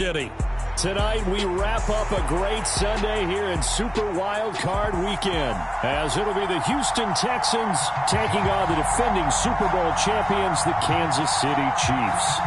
City. Tonight, we wrap up a great Sunday here in Super Wild Card Weekend, as it'll be the Houston Texans taking on the defending Super Bowl champions, the Kansas City Chiefs.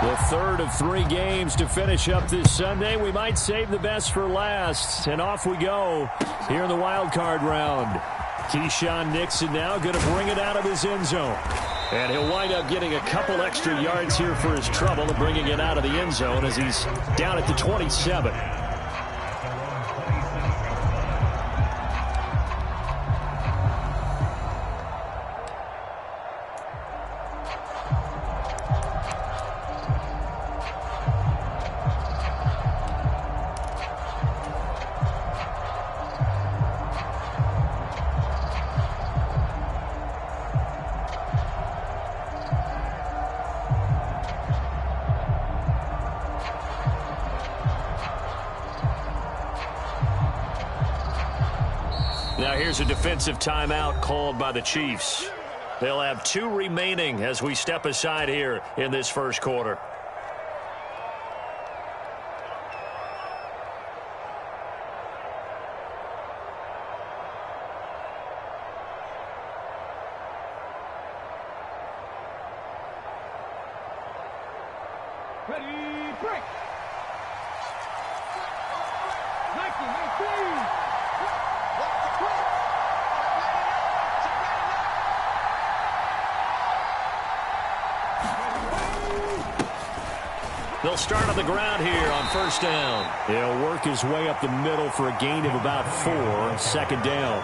The third of 3 games to finish up this Sunday. We might save the best for last. And off we go here in the wild card round. Keyshawn Nixon now going to bring it out of his end zone. And he'll wind up getting a couple extra yards here for his trouble and bringing it out of the end zone as he's down at the 27. Now here's a defensive timeout called by the Chiefs. They'll have 2 remaining as we step aside here in this first quarter. Ready, break. 19. They'll start on the ground here on first down. He'll work his way up the middle for a gain of about 4, second down.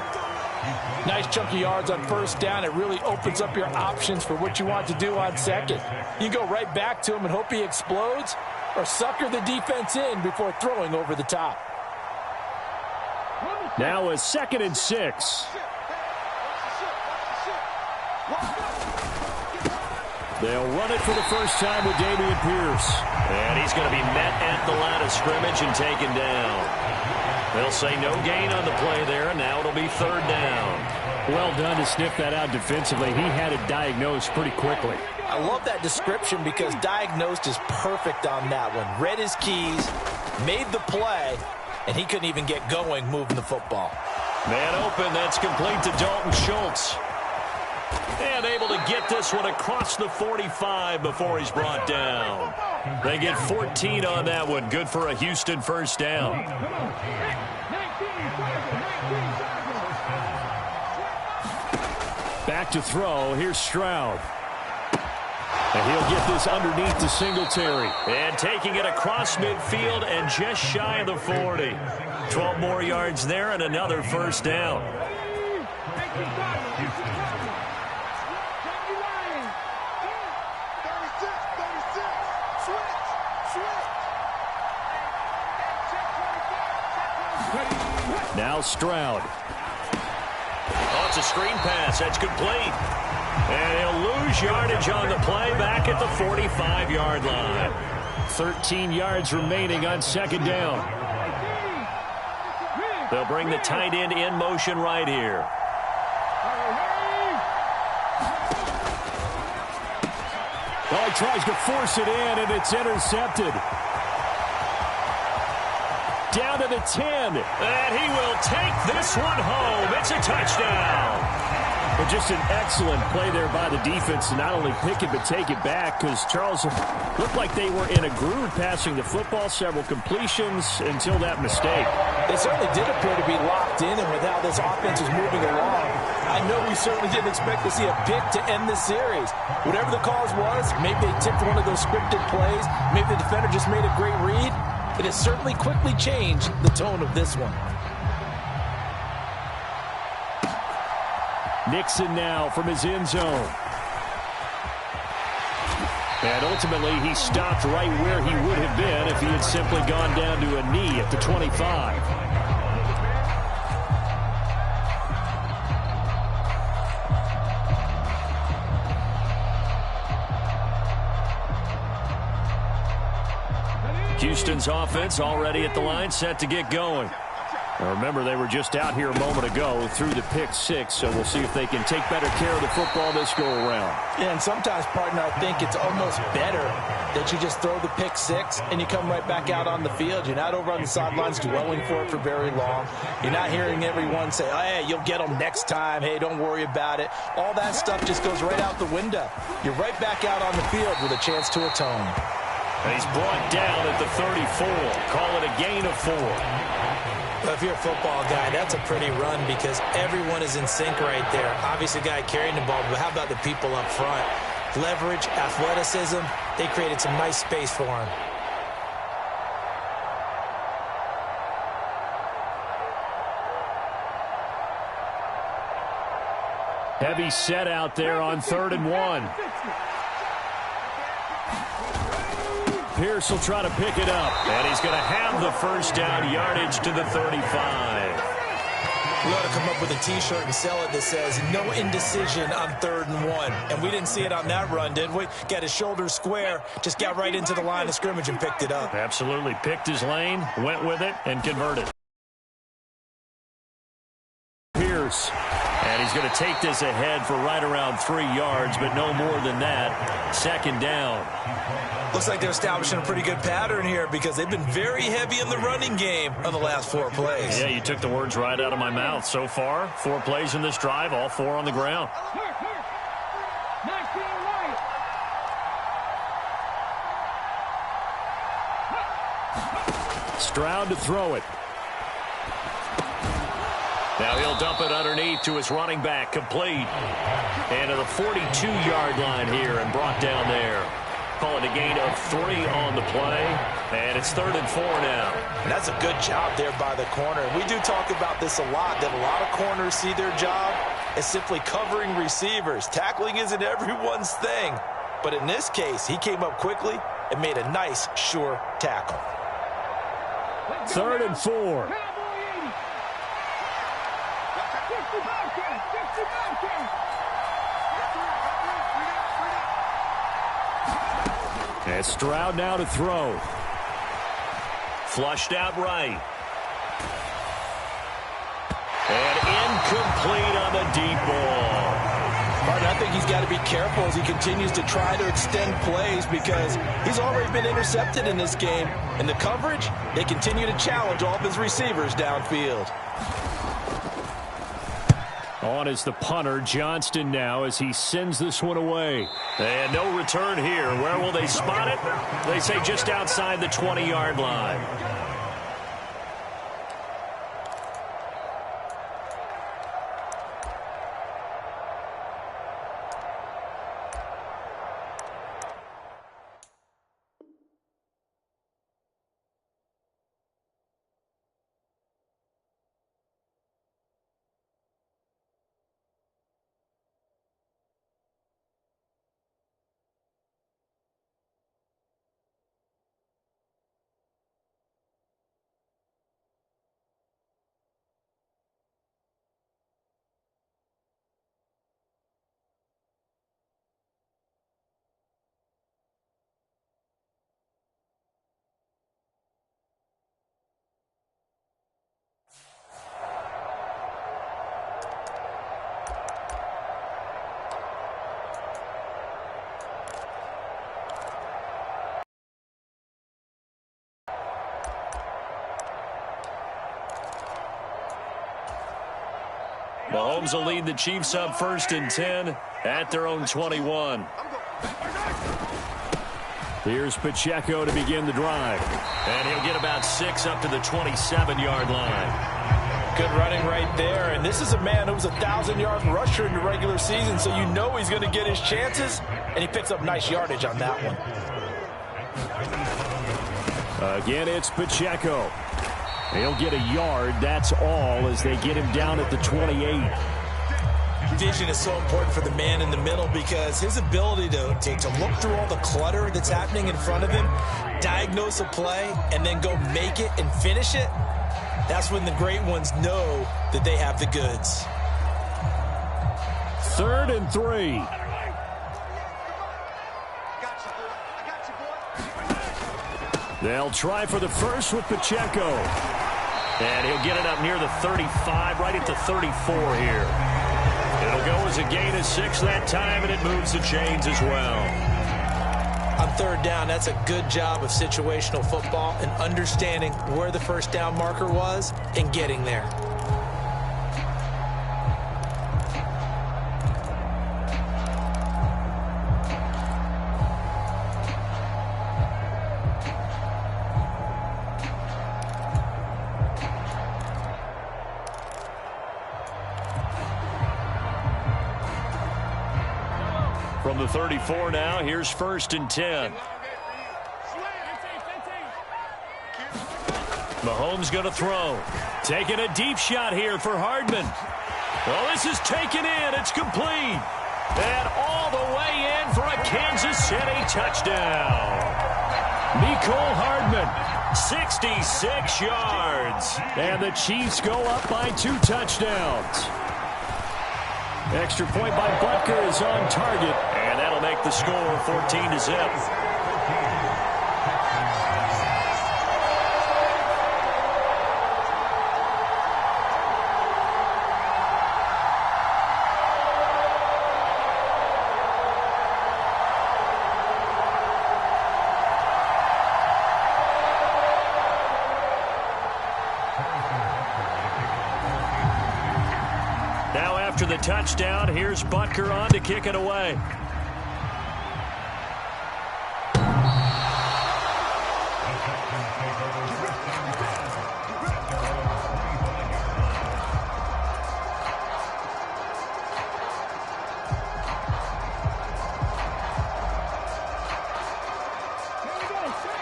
Nice chunky yards on first down. It really opens up your options for what you want to do on second. You can go right back to him and hope he explodes, or sucker the defense in before throwing over the top. Now a 2nd and 6. They'll run it for the first time with Dameon Pierce. And he's going to be met at the line of scrimmage and taken down. They'll say no gain on the play there, and now it'll be 3rd down. Well done to sniff that out defensively. He had it diagnosed pretty quickly. I love that description because diagnosed is perfect on that one. Read his keys, made the play, and he couldn't even get going moving the football. Man open, that's complete to Dalton Schultz. And able to get this one across the 45 before he's brought down. They get 14 on that one. Good for a Houston first down. Back to throw. Here's Stroud. And he'll get this underneath to Singletary. And taking it across midfield and just shy of the 40. 12 more yards there and another first down. Now Stroud. Oh, it's a screen pass. That's complete. And he'll lose yardage on the play back at the 45-yard line. 13 yards remaining on second down. They'll bring the tight end in motion right here. Well, he tries to force it in, and it's intercepted. Down to the 10, and he will take this one home. It's a touchdown. But just an excellent play there by the defense to not only pick it but take it back, because Charles looked like they were in a groove passing the football, several completions until that mistake. They certainly did appear to be locked in, and with how this offense is moving along, I know we certainly didn't expect to see a pick to end this series. Whatever the cause was, maybe they tipped one of those scripted plays, maybe the defender just made a great read. It has certainly quickly changed the tone of this one. Nixon now from his end zone. And ultimately, he stopped right where he would have been if he had simply gone down to a knee at the 25. Houston's offense already at the line, set to get going. Now remember, they were just out here a moment ago through the pick six, so we'll see if they can take better care of the football this go-around. Yeah, and sometimes, partner, I think it's almost better that you just throw the pick six and you come right back out on the field. You're not over on the sidelines dwelling for it for very long. You're not hearing everyone say, oh, hey, you'll get them next time. Hey, don't worry about it. All that stuff just goes right out the window. You're right back out on the field with a chance to atone. And he's brought down at the 34. Call it a gain of 4. Well, if you're a football guy, that's a pretty run because everyone is in sync right there. Obviously, a guy carrying the ball, but how about the people up front? Leverage, athleticism, they created some nice space for him. Heavy set out there on 3rd and 1. Pierce will try to pick it up, and he's going to have the first down, yardage to the 35. We ought to come up with a T-shirt and sell it that says, no indecision on 3rd and 1. And we didn't see it on that run, did we? Got his shoulders square, just got right into the line of scrimmage and picked it up. Absolutely. Picked his lane, went with it, and converted. Pierce. And he's going to take this ahead for right around 3 yards, but no more than that. 2nd down. Looks like they're establishing a pretty good pattern here because they've been very heavy in the running game on the last 4 plays. Yeah, you took the words right out of my mouth. So far, 4 plays in this drive, all 4 on the ground. Stroud to throw it. Now he'll dump it underneath to his running back, complete. And to the 42-yard line here and brought down there. Call it a gain of 3 on the play, and it's 3rd and 4 now. And that's a good job there by the corner. And we do talk about this a lot, that a lot of corners see their job as simply covering receivers. Tackling isn't everyone's thing. But in this case, he came up quickly and made a nice, sure tackle. 3rd and 4. And Stroud now to throw. Flushed out right. And incomplete on the deep ball. Martin, I think he's got to be careful as he continues to try to extend plays because he's already been intercepted in this game. And the coverage, they continue to challenge all of his receivers downfield. On is the punter, Johnston now, as he sends this one away. And no return here. Where will they spot it? They say just outside the 20-yard line. Mahomes will lead the Chiefs up 1st and 10 at their own 21. Here's Pacheco to begin the drive. And he'll get about 6 up to the 27-yard line. Good running right there. And this is a man who was a 1,000-yard rusher in the regular season, so you know he's going to get his chances. And he picks up nice yardage on that one. Again, it's Pacheco. He'll get a yard, that's all, as they get him down at the 28. vision is so important for the man in the middle because his ability to look through all the clutter that's happening in front of him, diagnose a play, and then go make it and finish it, that's when the great ones know that they have the goods. 3rd and 3. They'll try for the first with Pacheco. And he'll get it up near the 35, right at the 34 here. It'll go as a gain of 6 that time, and it moves the chains as well. On 3rd down, that's a good job of situational football and understanding where the first down marker was and getting there. From the 34 now, here's 1st and 10. Mahomes going to throw. Taking a deep shot here for Hardman. Well, this is taken in. It's complete. And all the way in for a Kansas City touchdown. Mecole Hardman, 66 yards. And the Chiefs go up by 2 touchdowns. Extra point by Butker is on target, and that'll make the score 14-0. After the touchdown, here's Butker on to kick it away.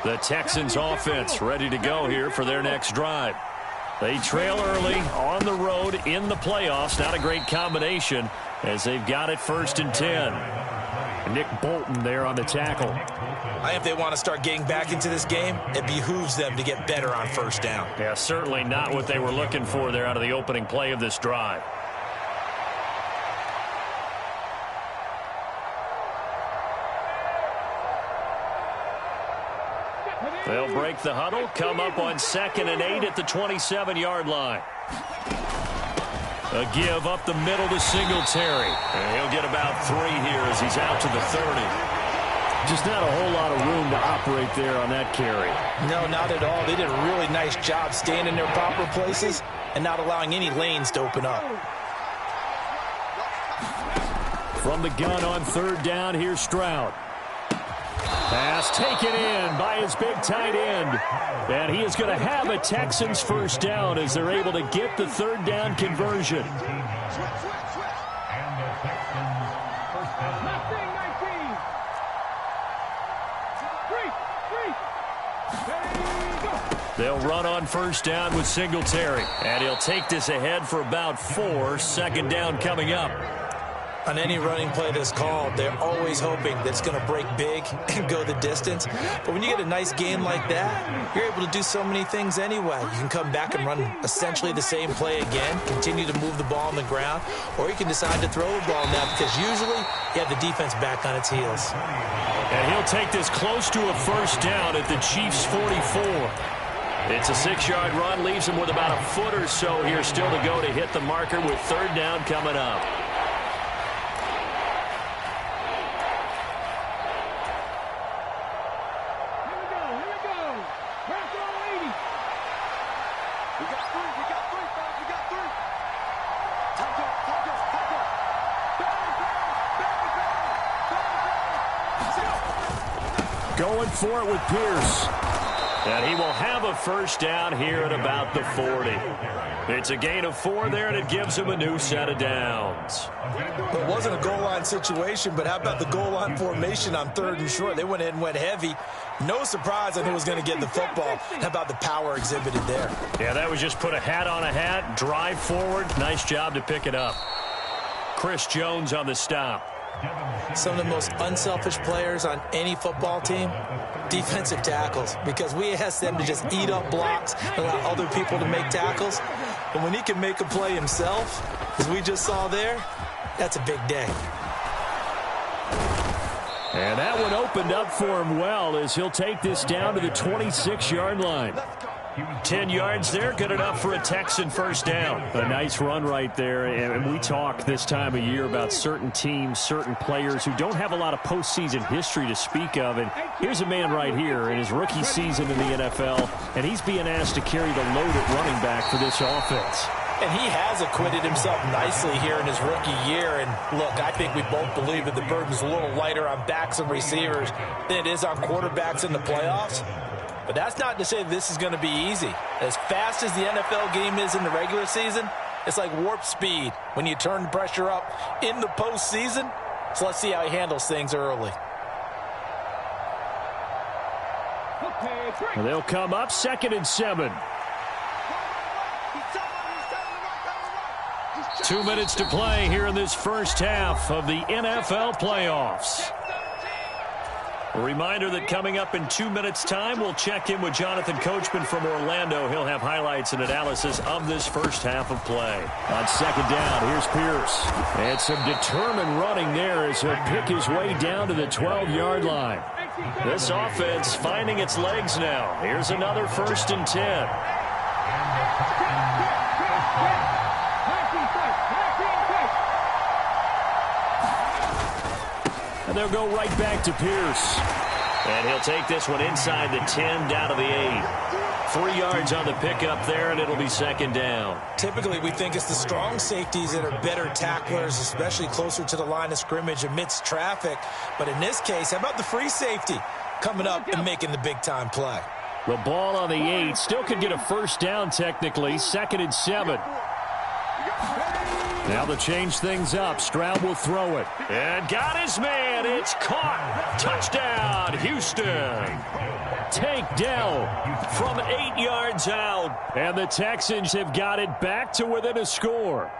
The Texans offense ready to go here for their next drive. They trail early on the road in the playoffs. Not a great combination as they've got it 1st and 10. Nick Bolton there on the tackle. I think if they want to start getting back into this game, it behooves them to get better on 1st down. Yeah, certainly not what they were looking for there out of the opening play of this drive. They'll break the huddle, come up on 2nd and 8 at the 27-yard line. A give up the middle to Singletary. And he'll get about 3 here as he's out to the 30. Just not a whole lot of room to operate there on that carry. No, not at all. They did a really nice job staying in their proper places and not allowing any lanes to open up. From the gun on 3rd down, here's Stroud. Pass taken in by his big tight end. And he is going to have a Texans 1st down as they're able to get the 3rd down conversion. They'll run on 1st down with Singletary. And he'll take this ahead for about 4. 2nd down coming up. On any running play that's called, they're always hoping that it's going to break big and go the distance. But when you get a nice game like that, you're able to do so many things anyway. You can come back and run essentially the same play again, continue to move the ball on the ground, or you can decide to throw the ball now because usually you have the defense back on its heels. And he'll take this close to a 1st down at the Chiefs' 44. It's a 6-yard run, leaves him with about a foot or so here still to go to hit the marker with 3rd down coming up. Going for it with Pierce. And he will have a 1st down here at about the 40. It's a gain of 4 there, and it gives him a new set of downs. It wasn't a goal line situation, but how about the goal line formation on 3rd and short? They went in and went heavy. No surprise on who was going to get the football. How about the power exhibited there? Yeah, that was just put a hat on a hat, drive forward. Nice job to pick it up. Chris Jones on the stop. Some of the most unselfish players on any football team, defensive tackles, because we ask them to just eat up blocks and allow other people to make tackles. And when he can make a play himself, as we just saw there, that's a big day. And that one opened up for him well as he'll take this down to the 26-yard line. 10 yards there, good enough for a Texan first down. A nice run right there, and we talk this time of year about certain teams, certain players who don't have a lot of postseason history to speak of, and here's a man right here in his rookie season in the NFL, and he's being asked to carry the load at running back for this offense. And he has acquitted himself nicely here in his rookie year. And look, I think we both believe that the burden's a little lighter on backs and receivers than it is on quarterbacks in the playoffs. But that's not to say that this is going to be easy. As fast as the NFL game is in the regular season, it's like warp speed when you turn the pressure up in the postseason. So let's see how he handles things early. And they'll come up 2nd and 7. 2 minutes to play here in this first half of the NFL playoffs. A reminder that coming up in 2 minutes' time, we'll check in with Jonathan Coachman from Orlando. He'll have highlights and analysis of this first half of play. On 2nd down, here's Pierce. And some determined running there as he'll pick his way down to the 12-yard line. This offense finding its legs now. Here's another 1st and 10. And they'll go right back to Pierce. And he'll take this one inside the 10 down to the 8. 3 yards on the pickup there, and it'll be 2nd down. Typically, we think it's the strong safeties that are better tacklers, especially closer to the line of scrimmage amidst traffic. But in this case, how about the free safety coming up and making the big-time play? The ball on the 8 still could get a first down technically. 2nd and 7. Now to change things up, Stroud will throw it. And got his man. It's caught. Touchdown, Houston. Tank Dell from 8 yards out. And the Texans have got it back to within a score.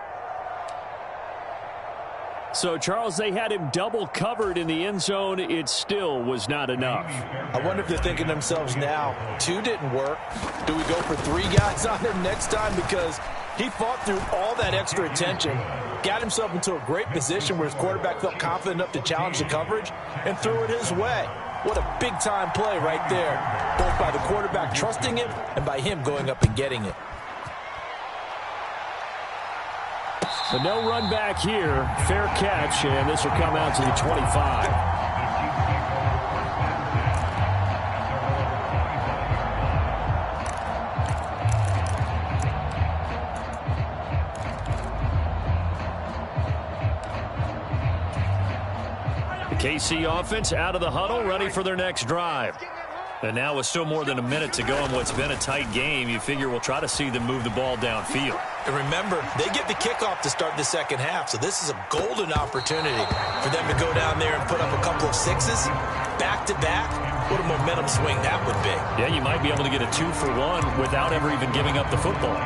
So, Charles, they had him double covered in the end zone. It still was not enough. I wonder if they're thinking to themselves now, 2 didn't work. Do we go for 3 guys on him next time? Because he fought through all that extra attention, got himself into a great position where his quarterback felt confident enough to challenge the coverage and threw it his way. What a big-time play right there, both by the quarterback trusting him and by him going up and getting it. So no run back here. Fair catch, and this will come out to the 25. KC offense out of the huddle, ready for their next drive. And now with still more than a minute to go in what's been a tight game, you figure we'll try to see them move the ball downfield. And remember, they get the kickoff to start the second half, so this is a golden opportunity for them to go down there and put up a couple of 6s back-to-back. What a momentum swing that would be. Yeah, you might be able to get a 2-for-1 without ever even giving up the football.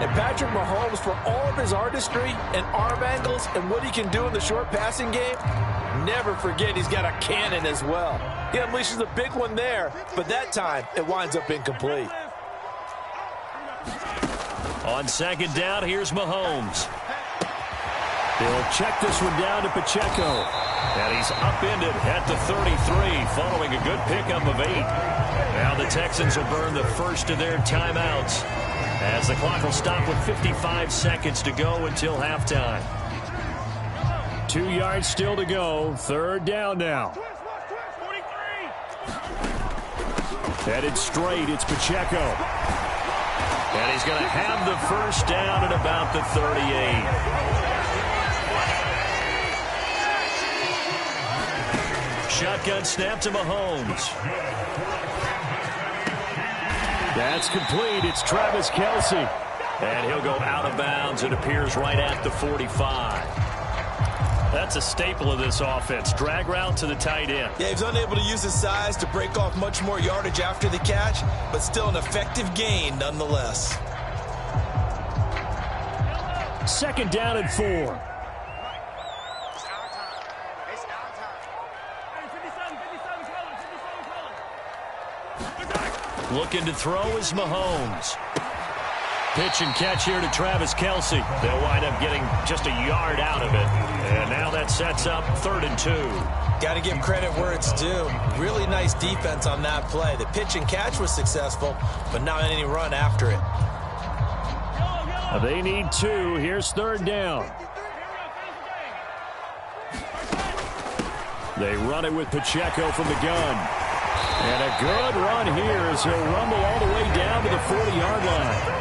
And Patrick Mahomes, for all of his artistry and arm angles and what he can do in the short passing game, never forget he's got a cannon as well. He unleashes a big one there, but that time it winds up incomplete. On 2nd down, here's Mahomes. He'll check this one down to Pacheco. And he's upended at the 33 following a good pickup of 8. Now the Texans will burn the first of their timeouts as the clock will stop with 55 seconds to go until halftime. 2 yards still to go. 3rd down now. Headed straight, it's Pacheco. And he's going to have the first down at about the 38. Shotgun snap to Mahomes. That's complete. It's Travis Kelce. And he'll go out of bounds. It appears right at the 45. That's a staple of this offense. Drag route to the tight end. Yeah, he's unable to use his size to break off much more yardage after the catch, but still an effective gain nonetheless. 2nd down and 4. Looking to throw is Mahomes. Pitch and catch here to Travis Kelce. They'll wind up getting just a yard out of it. And now that sets up 3rd and 2. Got to give credit where it's due. Really nice defense on that play. The pitch and catch was successful, but not any run after it. They need 2. Here's 3rd down. They run it with Pacheco from the gun. And a good run here as he'll rumble all the way down to the 40-yard line.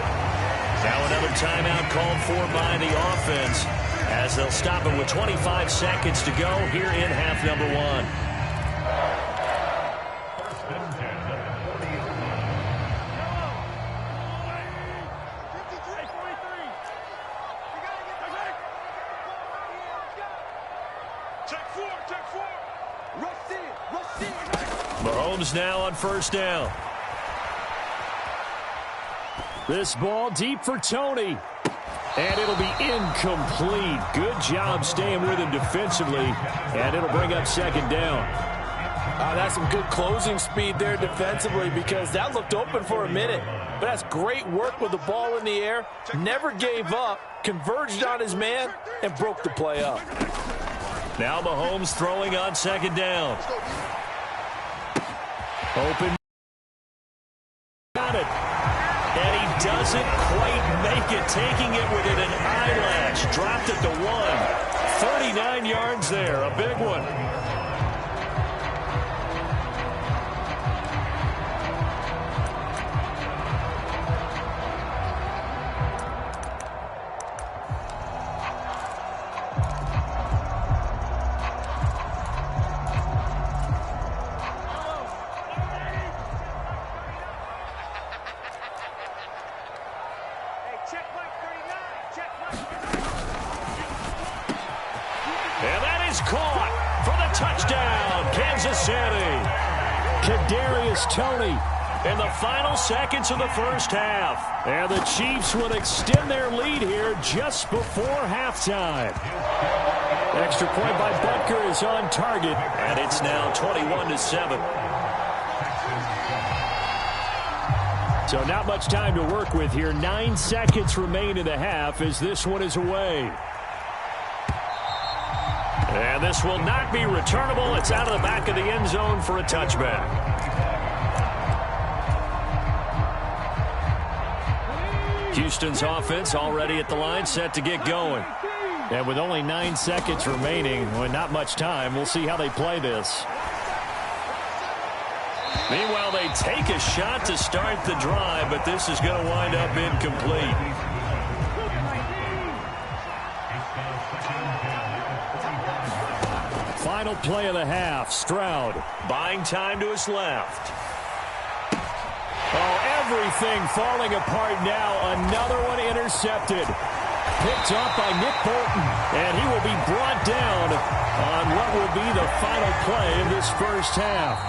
Now another timeout called for by the offense as they'll stop it with 25 seconds to go here in half number 1. Mahomes now on 1st down. This ball deep for Tony. And it'll be incomplete. Good job staying with him defensively. And it'll bring up 2nd down. That's some good closing speed there defensively because that looked open for a minute. But that's great work with the ball in the air. Never gave up, converged on his man, and broke the play up. Now Mahomes throwing on 2nd down. Open. Got it. And he doesn't quite make it, taking it within an eyelash. Dropped it to 1. 39 yards there, a big one. And that is caught for the touchdown, Kansas City. Kadarius Toney in the final seconds of the first half. And the Chiefs would extend their lead here just before halftime. Extra point by Butker is on target, and it's now 21-7. So not much time to work with here. 9 seconds remain in the half as this one is away. And this will not be returnable. It's out of the back of the end zone for a touchback. Houston's offense already at the line, set to get going. And with only 9 seconds remaining, with not much time, we'll see how they play this. Meanwhile, they take a shot to start the drive, but this is going to wind up incomplete. Final play of the half. Stroud buying time to his left. Oh, everything falling apart now. Another one intercepted. Picked up by Nick Bolton. And he will be brought down on what will be the final play of this first half.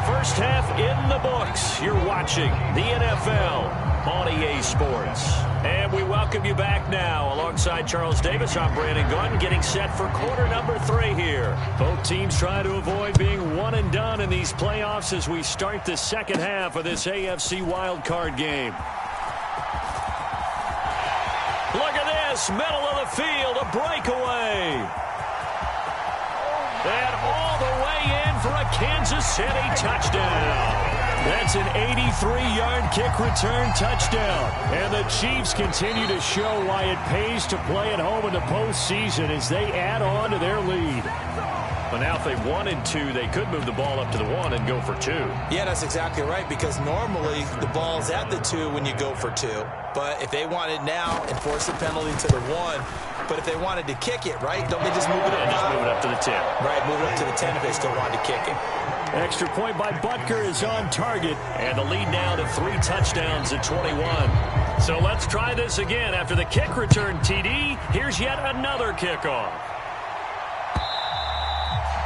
First half in the books. You're watching the NFL on EA Sports. And we welcome you back now. Alongside Charles Davis, I'm Brandon Gunn, getting set for quarter number 3 here. Both teams try to avoid being one and done in these playoffs as we start the second half of this AFC wildcard game. Look at this, middle of the field, a breakaway. And all the way in for a Kansas City touchdown. That's an 83-yard kick return touchdown. And the Chiefs continue to show why it pays to play at home in the postseason as they add on to their lead. But now if they wanted to, they could move the ball up to the 1 and go for 2. Yeah, that's exactly right, because normally the ball's at the 2 when you go for 2. But if they want it now, enforce the penalty to the 1. But if they wanted to kick it, right, don't they just move it up? Yeah, just move it up to the 10. Right, move it up to the 10 if they still wanted to kick it. Extra point by Butker is on target. And the lead now to 3 touchdowns at 21. So let's try this again. After the kick return TD, here's yet another kickoff.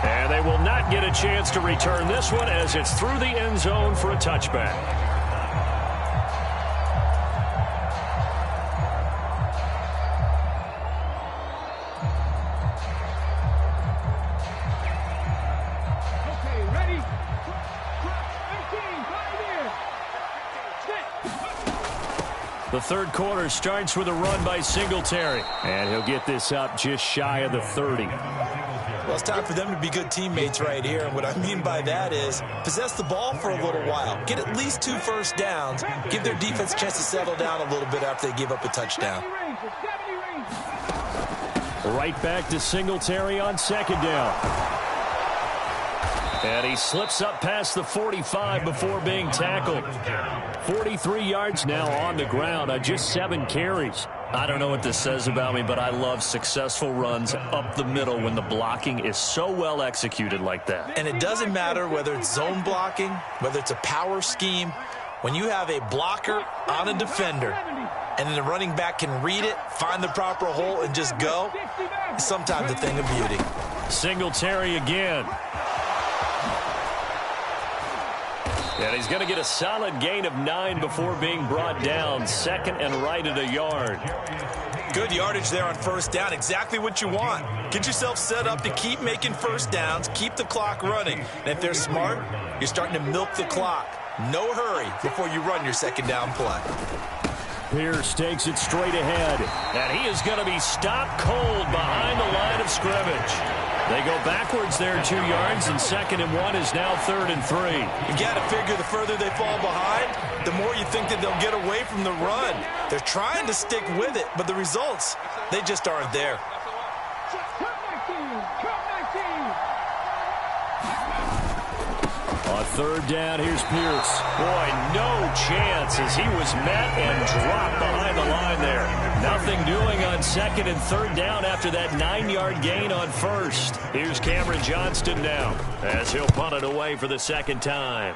And they will not get a chance to return this one as it's through the end zone for a touchback. The third quarter starts with a run by Singletary. And he'll get this up just shy of the 30. Well, it's time for them to be good teammates right here. And what I mean by that is possess the ball for a little while. Get at least 2 first downs. Give their defense a chance to settle down a little bit after they give up a touchdown. Right back to Singletary on second down. And he slips up past the 45 before being tackled. 43 yards now on the ground on just 7 carries. I don't know what this says about me, but I love successful runs up the middle when the blocking is so well executed like that. And it doesn't matter whether it's zone blocking, whether it's a power scheme. When you have a blocker on a defender and then the running back can read it, find the proper hole, and just go, it's sometimes a thing of beauty. Singletary again. And he's going to get a solid gain of 9 before being brought down. Second and right at a yard. Good yardage there on first down. Exactly what you want. Get yourself set up to keep making first downs, keep the clock running. And if they're smart, you're starting to milk the clock. No hurry before you run your second down play. Pierce takes it straight ahead. And he is going to be stopped cold behind the line of scrimmage. They go backwards there 2 yards, and 2nd and 1 is now 3rd and 3. You got to figure the further they fall behind, the more you think that they'll get away from the run. They're trying to stick with it, but the results, they just aren't there. On 3rd down, here's Pierce. Boy, no chance as he was met and dropped behind the line there. Nothing doing on 2nd and 3rd down after that 9-yard gain on 1st. Here's Cameron Johnston now as he'll punt it away for the 2nd time.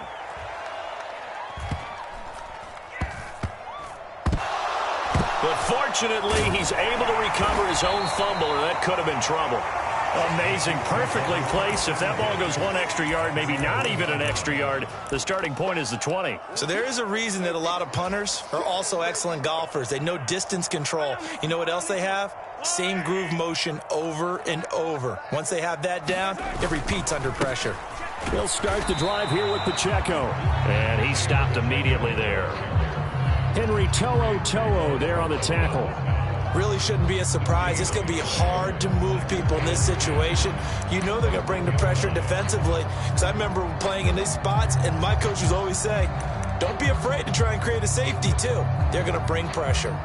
But fortunately, he's able to recover his own fumble, or that could have been trouble. Amazing. Perfectly placed. If that ball goes 1 extra yard, maybe not even an extra yard, the starting point is the 20. So there is a reason that a lot of punters are also excellent golfers. They know distance control. You know what else they have? Same groove motion over and over. Once they have that down, it repeats under pressure. He'll start the drive here with Pacheco. And he stopped immediately there. Henry To'o there on the tackle. Really shouldn't be a surprise. It's going to be hard to move people in this situation. You know they're going to bring the pressure defensively. Because I remember playing in these spots, and my coaches always say, don't be afraid to try and create a safety, too. They're going to bring pressure.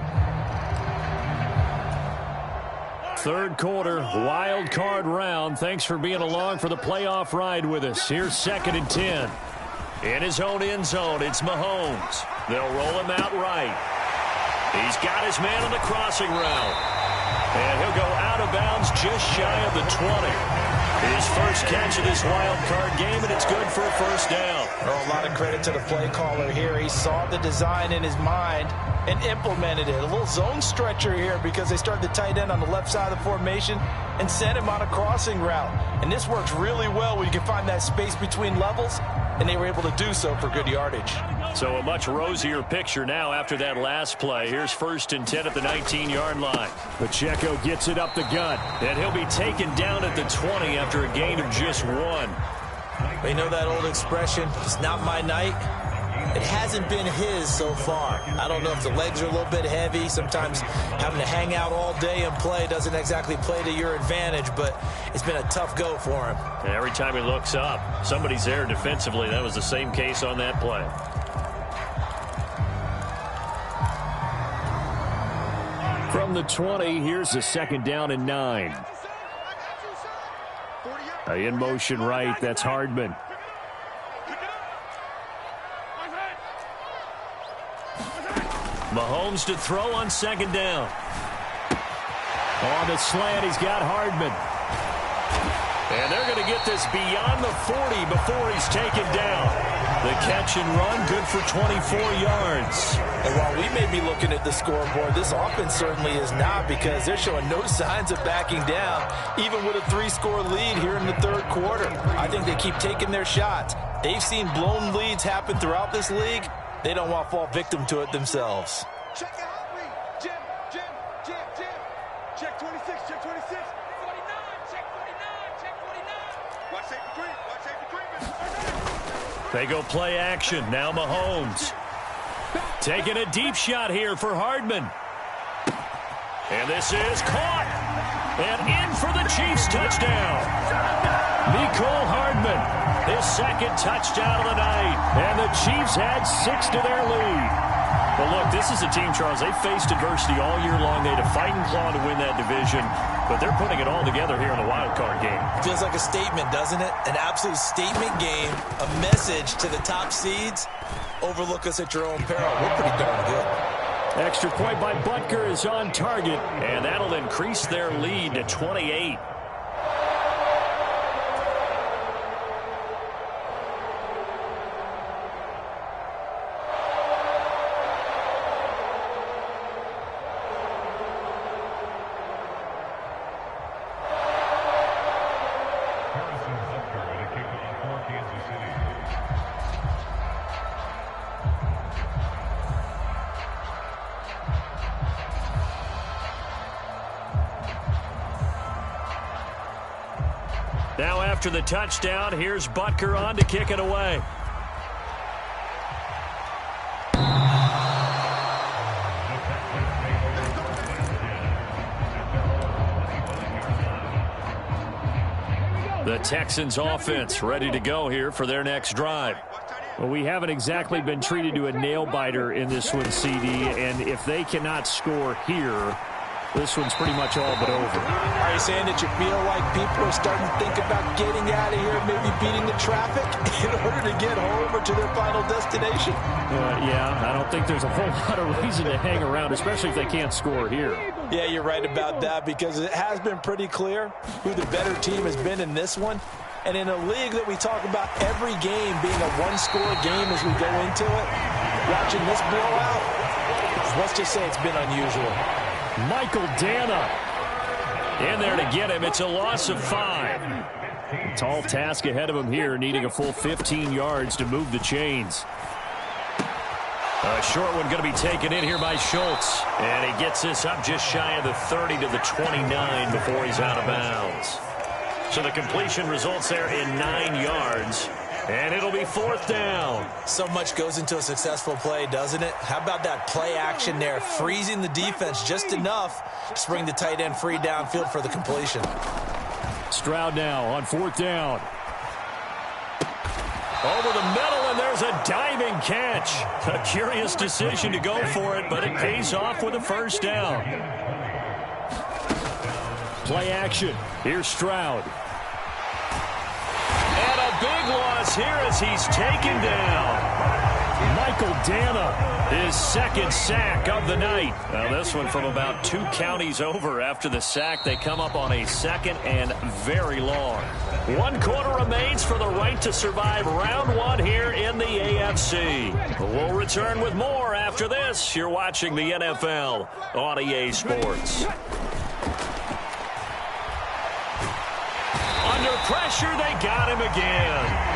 3rd quarter, wild card round. Thanks for being along for the playoff ride with us. Here's 2nd and 10. In his own end zone, it's Mahomes. They'll roll him out right. He's got his man on the crossing route. And he'll go out of bounds just shy of the 20. His first catch of this wild card game, and it's good for a first down. Oh, a lot of credit to the play caller here. He saw the design in his mind and implemented it. A little zone stretcher here because they started the tight end on the left side of the formation and sent him on a crossing route. And this works really well when you can find that space between levels, and they were able to do so for good yardage. So a much rosier picture now after that last play. Here's 1st and 10 at the 19-yard line. Pacheco gets it up the gut, and he'll be taken down at the 20 after a gain of just 1. You know that old expression, it's not my night? It hasn't been his so far. I don't know if the legs are a little bit heavy. Sometimes having to hang out all day and play doesn't exactly play to your advantage, but it's been a tough go for him. And every time he looks up, somebody's there defensively. That was the same case on that play. From the 20, here's a 2nd down and 9. In motion right, that's Hardman. Mahomes to throw on 2nd down. On the slant, he's got Hardman. And they're going to get this beyond the 40 before he's taken down. The catch and run, good for 24 yards. And while we may be looking at the scoreboard, this offense certainly is not, because they're showing no signs of backing down, even with a 3-score lead here in the 3rd quarter. I think they keep taking their shots. They've seen blown leads happen throughout this league. They don't want to fall victim to it themselves. Check out read. Jim. Check 26, check 26. 49, check 49, check 49. Watch safety creep, They go play action. Now Mahomes. Taking a deep shot here for Hardman. And this is caught. And in for the Chiefs touchdown. Mecole Hardman, his second touchdown of the night. And the Chiefs add 6 to their lead. Well, look, this is a team, Charles, they faced adversity all year long. They had to fight and claw to win that division. But they're putting it all together here in the wild card game. Feels like a statement, doesn't it? An absolute statement game. A message to the top seeds. Overlook us at your own peril. We're pretty darn good. Extra point by Butker is on target, and that'll increase their lead to 28. Now after the touchdown, here's Butker on to kick it away. The Texans offense ready to go here for their next drive. Well, we haven't exactly been treated to a nail-biter in this one, CD, and if they cannot score here, this one's pretty much all but over. Are you saying that you feel like people are starting to think about getting out of here, maybe beating the traffic in order to get home or to their final destination? Yeah, I don't think there's a whole lot of reason to hang around, especially if they can't score here. Yeah, you're right about that, because it has been pretty clear who the better team has been in this one. And in a league that we talk about every game being a one-score game as we go into it, watching this blowout, let's just say it's been unusual. Michael Dana in there to get him. It's a loss of 5. Tall task ahead of him here, needing a full 15 yards to move the chains. A short one going to be taken in here by Schultz. And he gets this up just shy of the 30 to the 29 before he's out of bounds. So the completion results there in 9 yards. And it'll be 4th down. So much goes into a successful play, doesn't it? How about that play action there? Freezing the defense just enough to bring the tight end free downfield for the completion. Stroud now on 4th down. Over the middle, and there's a diving catch. A curious decision to go for it, but it pays off with a 1st down. Play action. Here's Stroud. Big loss here as he's taken down. Michael Dana, his 2nd sack of the night. Now this one from about 2 counties over. After the sack, they come up on a 2nd and very long. 1 quarter remains for the right to survive round 1 here in the AFC. We'll return with more after this. You're watching the NFL on EA Sports. Under pressure, they got him again.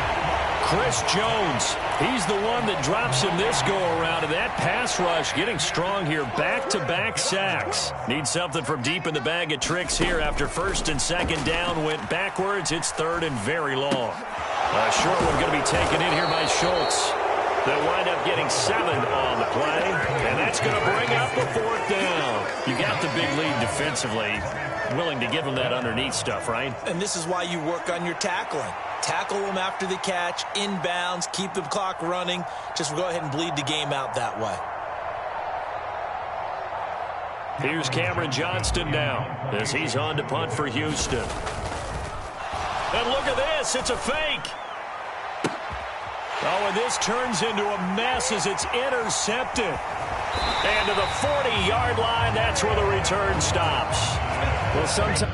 Chris Jones, he's the one that drops him this go-around. And that pass rush getting strong here. Back-to-back sacks. Need something from deep in the bag of tricks here after 1st and 2nd down. Went backwards. It's 3rd and very long. A short one going to be taken in here by Schultz. They'll wind up getting 7 on the play. And that's going to bring up the 4th down. You got the big lead defensively. Willing to give them that underneath stuff, right? And this is why you work on your tackling. Tackle them after the catch, inbounds, keep the clock running. Just go ahead and bleed the game out that way. Here's Cameron Johnston now as he's on to punt for Houston. And look at this. It's a fake. Oh, and this turns into a mess as it's intercepted. And to the 40-yard line, that's where the return stops. Well, sometimes